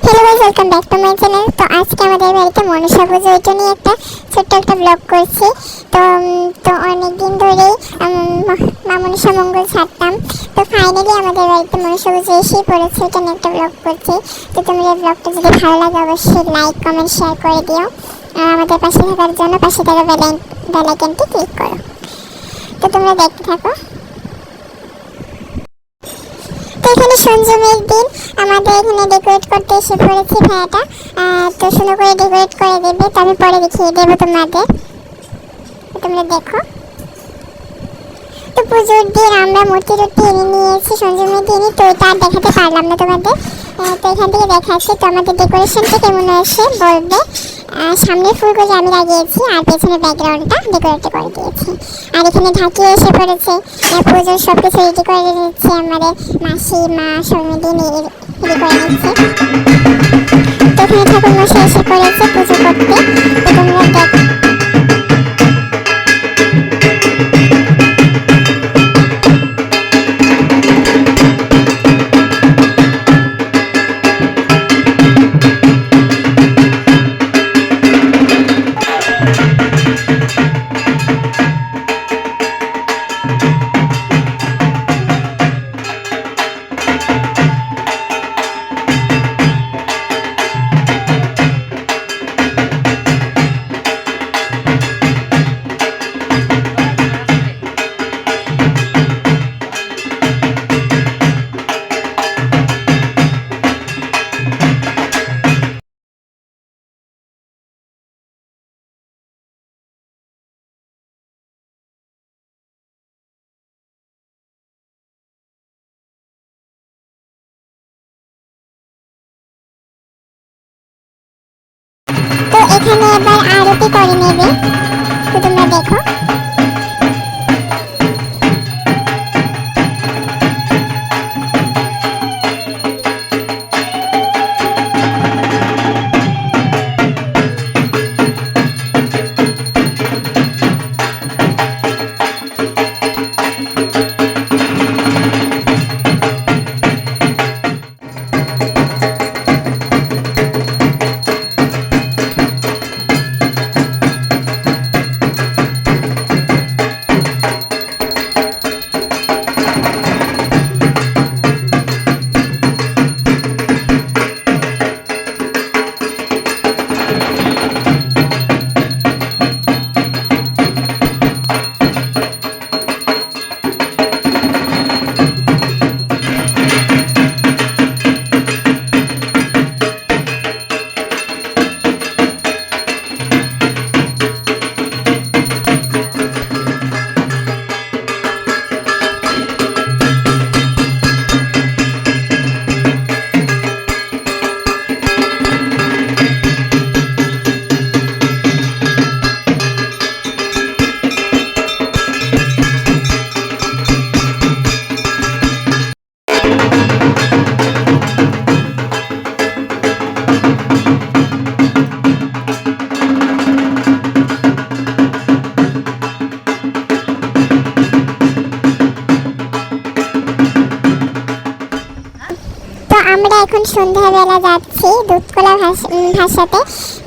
Hello guys, welcome back to my channel. তো আজকে আমাদের বাড়িতে মনসা পুজো, ওইটা নিয়ে একটা ছোট্ট একটা ব্লগ করছি। তো তো অনেকদিন ধরেই মা মনসা মঙ্গল ছাড়তাম। তো ফাইনালি আমাদের বাড়িতে মনসা পুজো এসেই পড়েছে, ওইটা নিয়ে একটা ব্লগ করছি। তো তোমরা ব্লগটা যদি ভালো লাগে অবশ্যই লাইক কমেন্ট শেয়ার করে দিও। আর আমাদের পাশে থাকার জন্য পাশে থাকা বেল আইকনটি ক্লিক করো। তো তোমরা দেখতে থাকো। তো এখানে সঞ্জমের দিন আমাদের এখানে ডেকোরেট করতে এসে পড়েছে ভাইয়াটা। তো সুন্দর করে ডেকোরেট করে দেবে, তো আমি পরে দেখিয়ে দেবো তোমাদের। তোমরা দেখো। তো পুজোর দিন আমরা মূর্তি টুর্তি এনে নিয়েছি সঞ্জমের দিনই, তো এটা আর দেখাতে পারলাম না তোমাদের। তো এখান থেকে দেখাচ্ছি। তো আমাদের ডেকোরেশনটা কেমন হয়েছে বলবে। সামনে ফুলগুলো আমি লাগিয়েছি আর পেছনে ব্যাকগ্রাউন্ডটা ডেকোরেট করে দিয়েছি। আর এখানে ঢাকি এসে পড়েছে, পুজোর সব কিছু রেডি করে দিচ্ছে আমাদের মাসি মা সমিতি রেডি করে নিচ্ছে। তো এখানে ঠাকুর মশাই এসে পড়েছে পুজো করতে। তো তোমরা দেখো। তো এখানে এবার আরতি করে নেবে। তো তোমরা দেখো। আমরা এখন সন্ধ্যাবেলা যাচ্ছি দুধকলা ভাষাতে।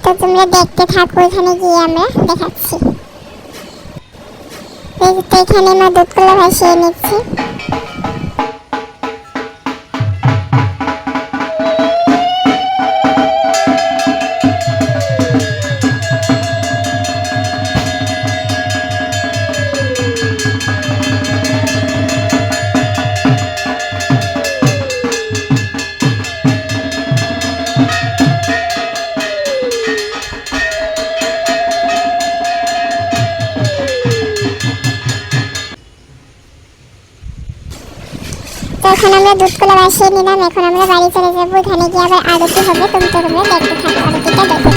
তো তোমরা দেখতে থাকো, এখানে গিয়ে আমরা দেখাচ্ছি। তো এখানে আমরা দুধকলা ভাসিয়ে নিচ্ছি। তো এখন আমরা দুধকলা ভাসিয়ে নিলাম, এখন আমরা বাড়ি চলে যাবো। এখানে গিয়ে আবার আরতি হবে। তোমরা দেখতে থাকো, আরতিটা দেখো।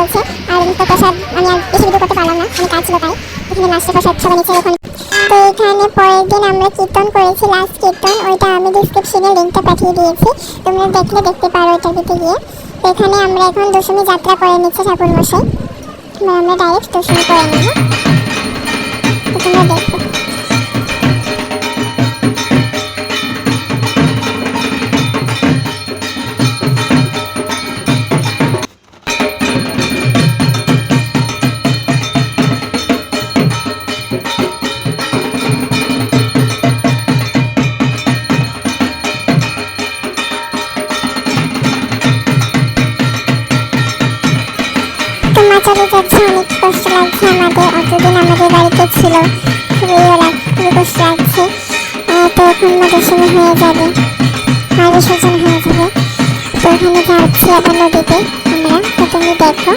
চলছে। আর তো প্রসাদ আমি আর বেশি ভিডিও করতে পারলাম না, আমি কাজ ছিল তাই। এখানে লাস্টে প্রসাদ সবাই নিচ্ছে এখন। তো এখানে পরের দিন আমরা কীর্তন করেছি, লাস্ট কীর্তন, ওইটা আমি ডিসক্রিপশনে লিঙ্কটা পাঠিয়ে দিয়েছি, তোমরা দেখলে দেখতে পারো ওইটার ভিতরে গিয়ে। তো এখানে আমরা এখন দশমী যাত্রা করে নিচ্ছে ঠাকুরমশাই, আমরা ডাইরেক্ট দশমী করে নেব, তোমরা দেখো। চলে যাচ্ছে, অনেক কষ্ট লাগছে আমাদের, অতদিন আমাদের বাড়িতে ছিল, খুবই কষ্ট লাগছে। তো এখন দশমী হয়ে যাবে, আর বিসর্জন হয়ে যাবে। তো এখানে যাচ্ছি আবার নদীতে আমরা, তো তুমি দেখো।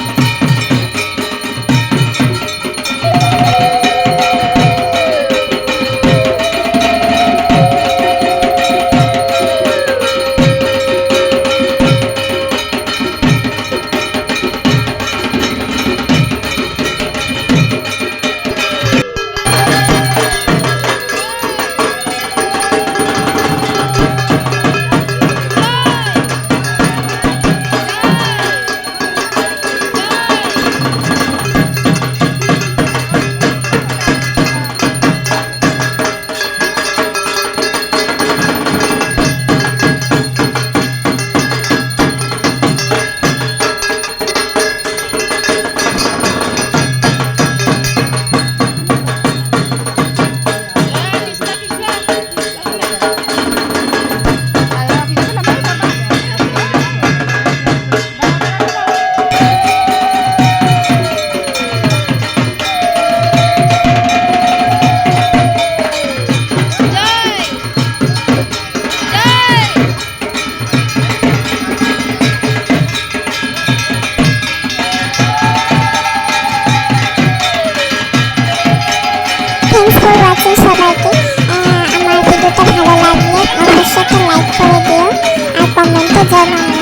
সবাইকে আমার ভিডিওটা ভালো লাগলে অবশ্যই একটা লাইক করে দিও আর কমেন্টে জয় বাংলা।